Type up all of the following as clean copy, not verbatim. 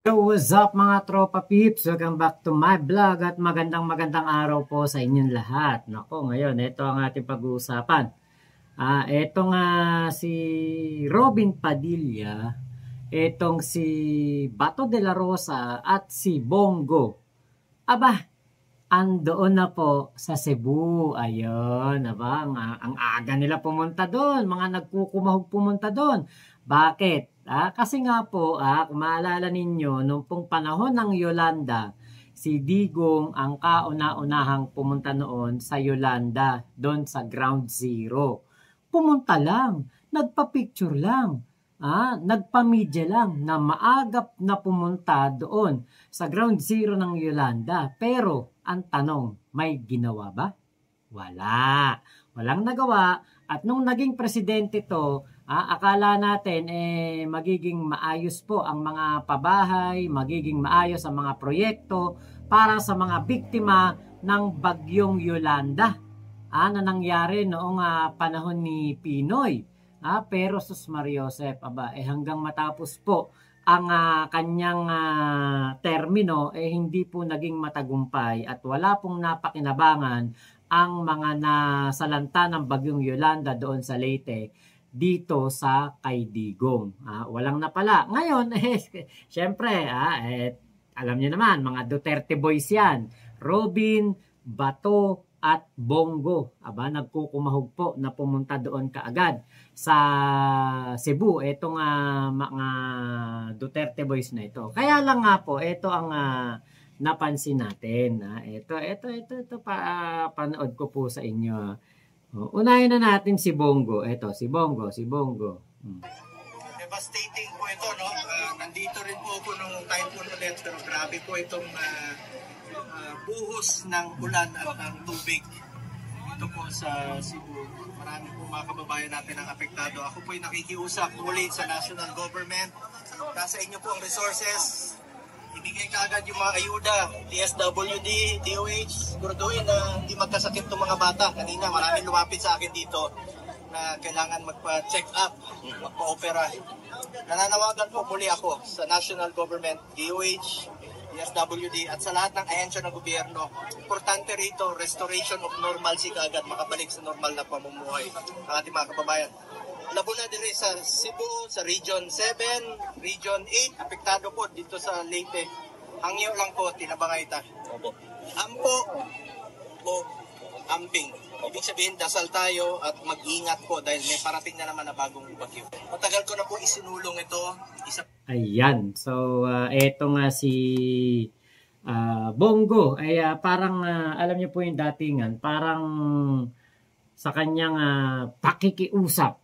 Yo, what's up mga tropa peeps? Welcome back to my vlog at magandang araw po sa inyong lahat. Nako, ngayon, ito ang ating pag-uusapan. Ito nga si Robin Padilla, itong si Bato de la Rosa at si Bongo. Andoon na po sa Cebu. Ayun, ang aga nila pumunta doon. Mga nagkukumahog pumunta doon. Bakit? Kasi nga po, kung maalala ninyo, nung pong panahon ng Yolanda, si Digong ang kauna-unahang pumunta noon sa Yolanda, doon sa Ground Zero. Pumunta lang, nagpa-picture lang, nagpa-media lang na maagap na pumunta doon sa Ground Zero ng Yolanda. Pero, ang tanong, may ginawa ba? Wala. Walang nagawa. At nung naging presidente to, akala natin magiging maayos po ang mga pabahay, magiging maayos ang mga proyekto para sa mga biktima ng bagyong Yolanda na nangyari noong panahon ni Pinoy. Pero sus Mariosep, hanggang matapos po ang kanyang termino hindi po naging matagumpay at wala pong napakinabangan ang mga nasalanta ng bagyong Yolanda doon sa Leyte dito sa kay Digong. Walang napala. Ngayon, syempre, alam niyo naman, mga Duterte boys yan. Robin, Bato, at Bongo. Nagkukumahog po na pumunta doon kaagad sa Cebu. Itong mga Duterte boys na ito. Kaya lang nga po, ito ang napansin natin. Ito panood ko po sa inyo. Unahin na natin si Bongo. Ito, si Bongo. Devastating po ito, no? Nandito rin po ako nung typhoon ulit, pero grabe po itong buhos ng ulan at ng tubig dito po sa Cebu. Marami po mga kababayan natin ang apektado. Ako po ay nakikiusap muli sa national government. Nasa inyo po ang resources. Ibigay kaagad yung mga ayuda, DSWD, DOH, siguraduhin na hindi magkasakit itong mga bata. Kanina maraming lumapit sa akin dito na kailangan magpa-check up, magpa-opera. Nananawagan po muli ako sa national government, DOH, DSWD at sa lahat ng ahensya ng gobyerno. Importante rito, restoration of normalcy kaagad, makabalik sa normal na pamumuhay ng ating mga kababayan. Labo na din sa Cebu, sa Region 7, Region 8, apektado po dito sa Leyte. Hangyo lang po, tinabangayta. Ampo o amping. Ibig sabihin, dasal tayo at mag-ingat po dahil may parating na naman na bagong bagyo. Matagal ko na po isinulong ito. Ayan. So, eto nga si Bongo. Parang, alam niyo po yung datingan, parang sa kanyang pakikiusap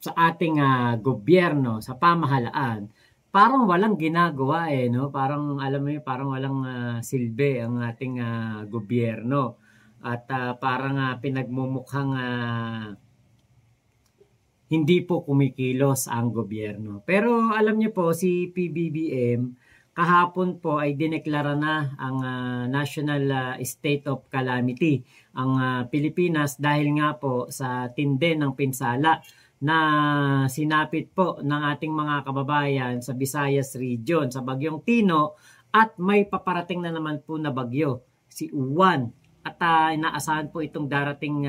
sa ating gobyerno, sa pamahalaan, parang walang ginagawa no? Parang, alam mo yun, parang walang silbi ang ating gobyerno. At parang pinagmumukhang hindi po kumikilos ang gobyerno. Pero alam niyo po, si PBBM kahapon po ay dineklara na ang National State of Calamity ang Pilipinas dahil nga po sa tindi ng pinsala na sinapit po ng ating mga kababayan sa Visayas region, sa bagyong Tino, at may paparating na naman po na bagyo, si Uwan. At inaasahan po itong darating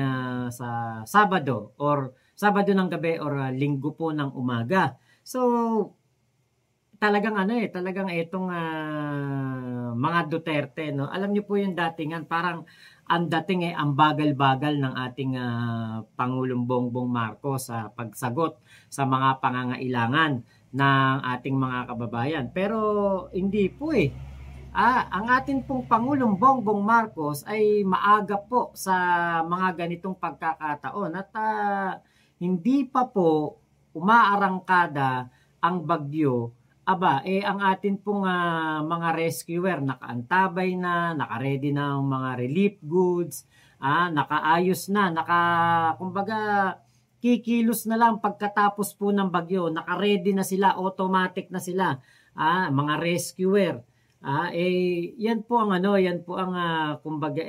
sa Sabado ng gabi or Linggo po ng umaga. So, talagang talagang itong mga Duterte, no? Alam niyo po yung datingan, parang ang dating ang bagal-bagal ng ating Pangulong Bongbong Marcos sa pagsagot sa mga pangangailangan ng ating mga kababayan. Pero hindi po ang ating pong Pangulong Bongbong Marcos ay maaga po sa mga ganitong pagkakataon at hindi pa po umaarangkada ang bagyo. Ang atin pong mga rescuer nakaantabay na, naka-ready na ang mga relief goods, nakaayos na, kumbaga kikilos na lang pagkatapos po ng bagyo, naka-ready na sila, automatic na sila, mga rescuer. Yan po ang kumbaga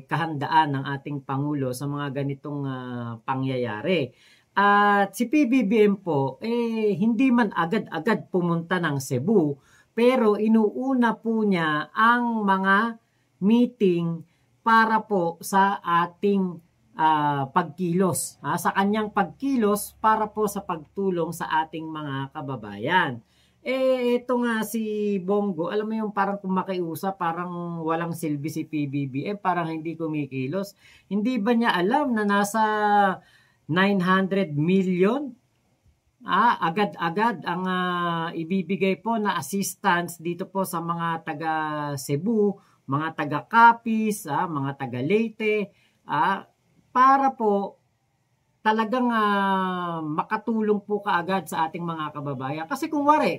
kahandaan ng ating Pangulo sa mga ganitong pangyayari. At si PBBM po, hindi man agad-agad pumunta ng Cebu, pero inuuna po niya ang mga meeting para po sa ating pagkilos, sa kanyang pagkilos para po sa pagtulong sa ating mga kababayan. Ito nga si Bongo, alam mo yung parang kumakiusap, parang walang silbi si PBBM, parang hindi kumikilos. Hindi ba niya alam na nasa 900 million agad-agad ang ibibigay po na assistance dito po sa mga taga Cebu, mga taga Capiz, mga taga Leyte, para po talagang makatulong po kaagad sa ating mga kababayan. Kasi kunwari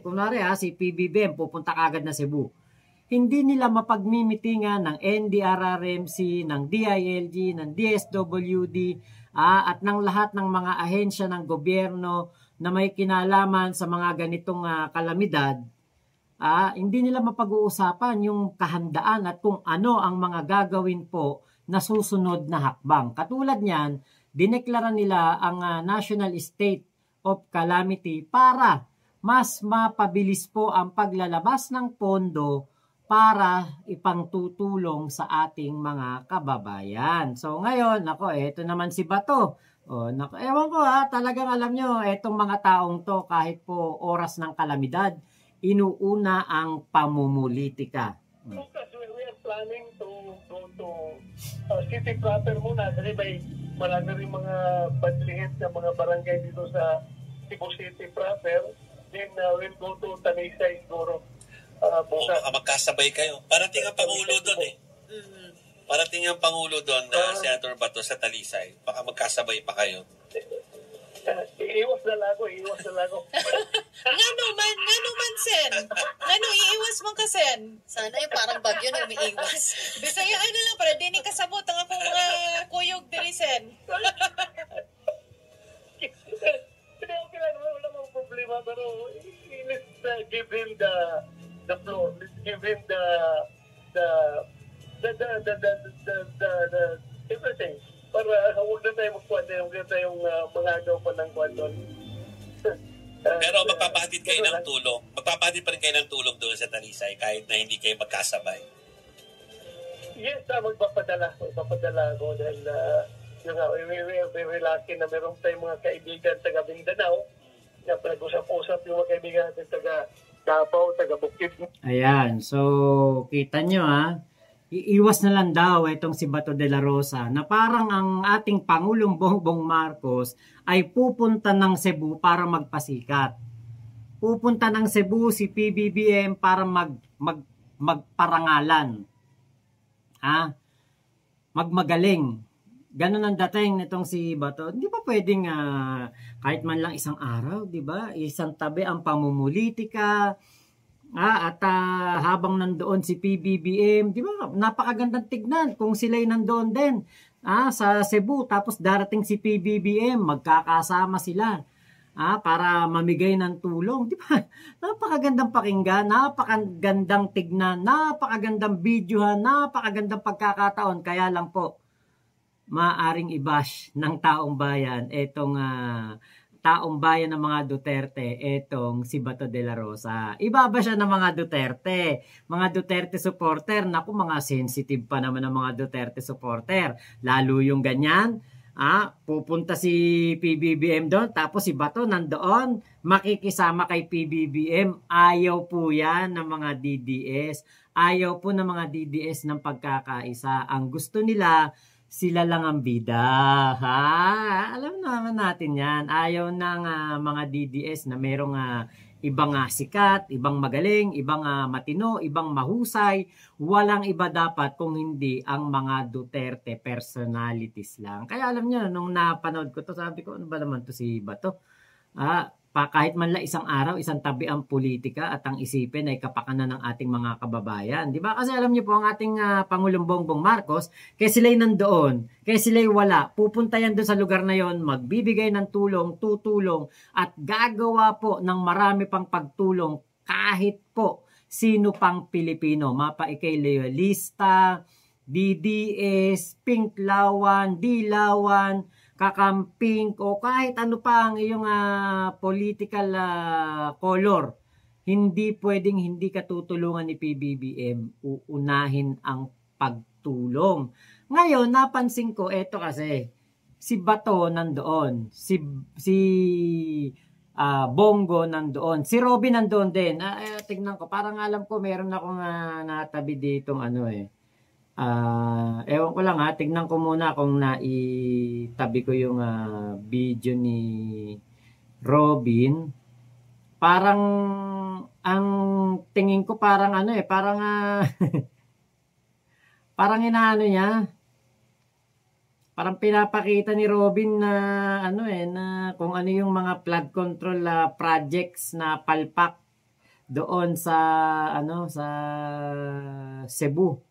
si PBBM pupunta kaagad na Cebu. Hindi nila mapagmimitingan ng NDRRMC, ng DILG, ng DSWD, at ng lahat ng mga ahensya ng gobyerno na may kinalaman sa mga ganitong kalamidad. Hindi nila mapag-uusapan yung kahandaan at kung ano ang mga gagawin po na susunod na hakbang. Katulad niyan, dineklara nila ang National State of Calamity para mas mapabilis po ang paglalabas ng pondo para ipangtutulong sa ating mga kababayan. So ngayon, eto naman si Bato. Ewan ko talagang alam nyo, etong mga taong to kahit po oras ng kalamidad, inuuna ang pamumulitika. Because we are planning to go to city proper muna kasi marami rin mga badlihet na mga barangay dito sa Cebu City proper. Then we'll go to Talisay siguro. Baka magkasabay kayo. Parating ang Pangulo doon Parating ang Pangulo doon na Senator Bato sa Talisay. Baka magkasabay pa kayo. Iiwas na lago. Ngano man, Sen. Ngano, iiwas man ka, Sen. Sana yung parang bagyo na umiiwas. Bisaya, lang, para di ni kasabot ang akong kuyog diri, Sen. Hindi, okay lang naman. Wala mong problema. Pero let's give him the floor. Let's give him the everything. Para huwag na tayo magkwanta, huwag na tayong mga agaw pa ng kwanton. Pero magpapahatid kayo ng tulong. Magpapahatid pa rin kayo ng tulong doon sa Talisay kahit na hindi kayo magkasabay. Yes, magpapadala ako dahil we're lucky na meron tayong mga kaibigan taga Mindanao na pinag-usap-usap yung mga kaibigan natin taga Davao, taga Bukid. Ayan, so kita nyo iiwas na lang daw itong si Bato de la Rosa na parang ang ating Pangulong Bongbong Marcos ay pupunta ng Cebu para magpasikat. Pupunta ng Cebu si PBBM para magparangalan. Magmagaling. Ganun ang dating nitong si Bato. Hindi pa pwedeng kahit man lang isang araw, di ba? Isang tabi ang pamumulitika. At habang nandoon si PBBM, di ba, napakagandang tignan kung sila'y nandoon din sa Cebu, tapos darating si PBBM, magkakasama sila para mamigay ng tulong, di ba? Napakagandang pakinggan, napakagandang tignan, napakagandang videohan, napakagandang pagkakataon. Kaya lang po, maaring i-bash ng taong bayan etong taong bayan ng mga Duterte, etong si Bato de la Rosa. Ibaba siya ng mga Duterte supporter. Naku, mga sensitive pa naman ng mga Duterte supporter. Lalo yung ganyan, pupunta si PBBM doon, tapos si Bato nandoon, makikisama kay PBBM. Ayaw po yan ng mga DDS. Ayaw po ng mga DDS ng pagkakaisa. Ang gusto nila, sila lang ang bida. Alam naman natin yan. Ayaw ng mga DDS na merong ibang sikat, ibang magaling, ibang matino, ibang mahusay. Walang iba dapat kung hindi ang mga Duterte personalities lang. Kaya alam nyo, nung napanood ko to, sabi ko, ano ba naman to si Bato? Kahit man lang isang araw, isang tabi ang politika at ang isipin ay kapakanan ng ating mga kababayan. Di ba? Kasi alam niyo po, ang ating Pangulong Bongbong Marcos, kaya sila'y nandoon, kaya sila'y wala, pupunta yan doon sa lugar na yon, magbibigay ng tulong, tutulong, at gagawa po ng marami pang pagtulong kahit po sino pang Pilipino. Mapa ikay loyalista, DDS, Pinklawan, Dilawan, kakamping o kahit ano pa ang iyong political color. hindi pwedeng hindi ka tutulungan ni PBBM, uunahin ang pagtulong. Ngayon, napansin ko, eto kasi, si Bato nandoon, si Bongo nandoon, si Robin nandoon din. Tignan ko, parang alam ko, meron akong natabi ditong ano eh. Ewan ko lang tignan ko muna kung naitabi ko yung video ni Robin. Parang ang tingin ko parang ano eh, parang parang inaano niya. Parang pinapakita ni Robin na ano eh, na kung ano yung mga flood control projects na palpak doon sa ano sa Cebu.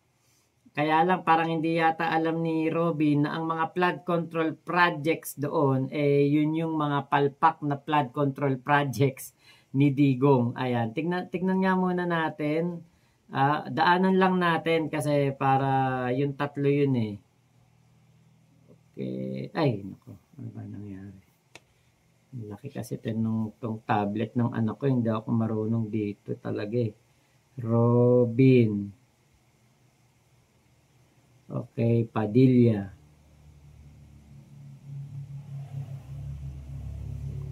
Kaya lang parang hindi yata alam ni Robin na ang mga flood control projects doon yun yung mga palpak na flood control projects ni Digong. Ayan, tignan nga muna natin. Daanan lang natin kasi para yung tatlo yun eh. Okay. Ay, nako. Ano ba nangyari? Laki kasi tong tablet ng anak ko. Hindi ako marunong dito talaga eh. Robin. Okay, Padilla.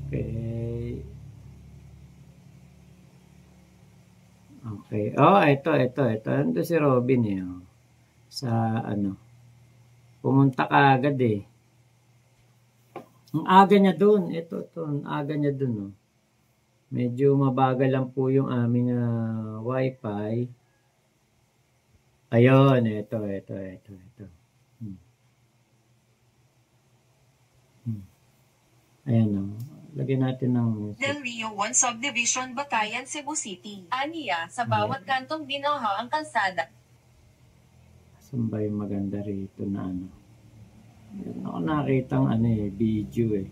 Okay. Okay. Ito. Ando si Robin eh. Sa ano. Pumunta ka agad eh. Ang aga niya doon. Ito. Ang aga niya doon. Medyo mabagal lang po yung aming wifi. Ayun, ito. Ayan lagyan natin ng Del Rio 1 Subdivision, Batayan, Cebu City. Aniya, sa bawat kantong binaha ang kalsada. Saan ba yung maganda rito na ano? Meron ako nakitang video eh.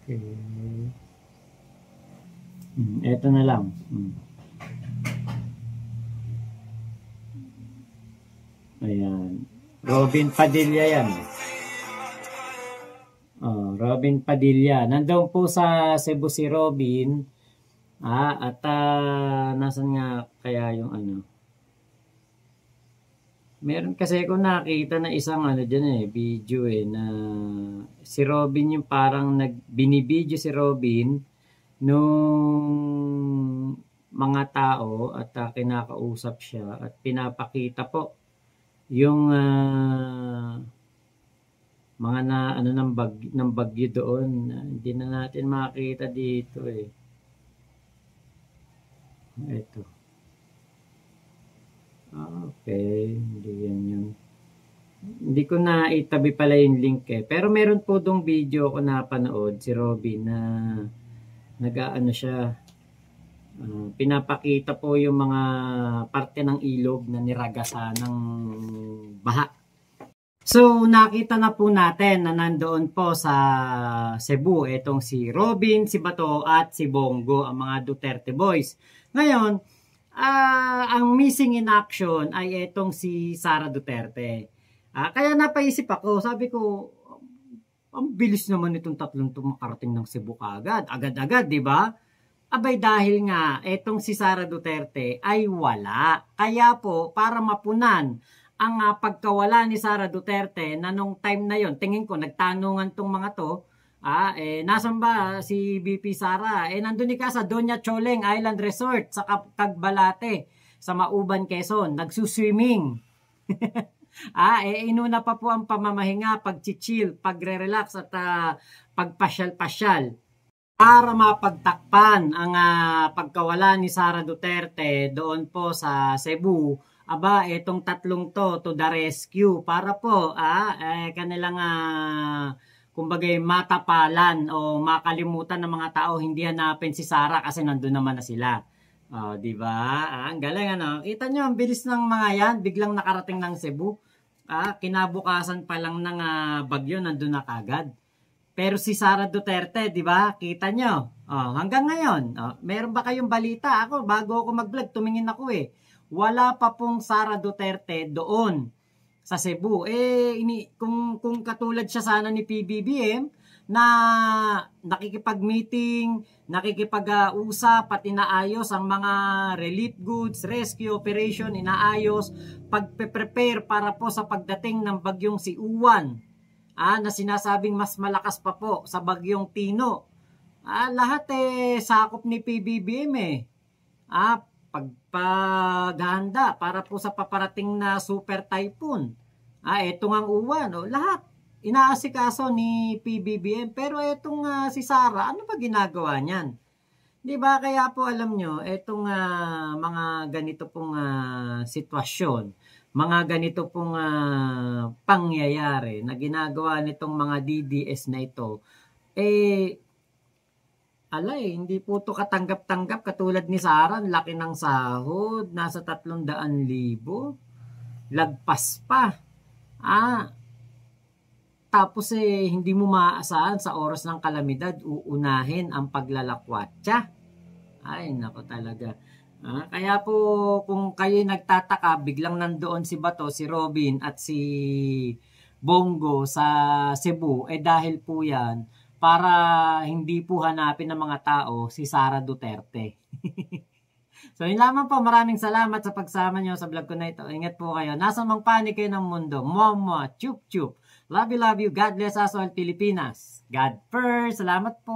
Okay. Ito na lang. Ayan. Robin Padilla yan. Robin Padilla. Nandoon po sa Cebu si Robin. At nasan nga kaya yung ano? Meron kasi ako nakita na isang dyan video na si Robin yung parang binibideo si Robin nung mga tao at kinakausap siya at pinapakita po yung mga ng bagyo doon. Hindi na natin makita dito eh. Ito. Okay, hindi yan yun. Hindi ko na itabi pala yung link eh. Pero meron po dong video ko napanood si Robin na siya. Pinapakita po yung mga parte ng ilog na niragasa ng baha. So nakita na po natin na nandoon po sa Cebu itong si Robin, si Bato at si Bongo, ang mga Duterte boys. Ngayon, ang missing in action ay itong si Sara Duterte. Kaya napaisip ako, sabi ko, ang bilis naman itong tatlong makarating ng Cebu kaagad. Agad-agad, di ba? Abay dahil nga, etong si Sara Duterte ay wala. Kaya po, para mapunan ang pagkawala ni Sara Duterte na nung time na yon, tingin ko, nagtanungan tong mga to, nasan ba si BP Sara? Nandun ka sa Doña Choleng Island Resort sa Cagbalate, sa Mauban, Quezon. Nagsuswimming. Inuna pa po ang pamamahinga, pag-chill, pagre-relax at pagpasyal-pasyal para mapagtakpan ang pagkawala ni Sara Duterte doon po sa Cebu. Itong tatlong to the rescue para po kanilang kumbaga matapalan o makalimutan ng mga tao, hindi hanapin si Sara kasi nandun naman na sila. Di ba? Ang galing Kita nyo, ang bilis ng mga yan, biglang nakarating ng Cebu. Kinabukasan pa lang ng bagyo, nandun na kagad. Pero si Sara Duterte, di ba? Kita nyo. Hanggang ngayon, meron ba kayong balita? Ako, bago ako mag-vlog, tumingin ako eh. Wala pa pong Sara Duterte doon sa Cebu. Kung katulad siya sana ni PBBM, na nakikipag-meeting, nakikipag-usap at inaayos ang mga relief goods, rescue operation, inaayos, pagpe-prepare para po sa pagdating ng bagyong si Uwan, na sinasabing mas malakas pa po sa bagyong Tino. Lahat sakop ni PBBM pagpaghanda para po sa paparating na super typhoon. Ito ngang Uwan, lahat inaasikaso ni PBBM. Pero etong si Sara, ano ba ginagawa niyan? Di ba? Kaya po alam nyo, etong mga ganito pong sitwasyon, mga ganito pong pangyayari na ginagawa nitong mga DDS na ito, hindi po ito katanggap-tanggap katulad ni Sara. Laki ng sahod, nasa 300,000, lagpas pa. Tapos hindi mo maaasahan sa oras ng kalamidad, uunahin ang paglalakwatsa. Ay, nako talaga. Kaya po, kung kayo nagtataka, biglang nandoon si Bato, si Robin at si Bongo sa Cebu, dahil po yan, para hindi po hanapin ng mga tao si Sara Duterte. So, yun lamang po. Maraming salamat sa pagsama nyo sa vlog ko na ito. Ingat po kayo. Nasa mang panig kayo ng mundo. Mama, chup chup. Love you, love you. God bless us all, Pilipinas. God first. Salamat po.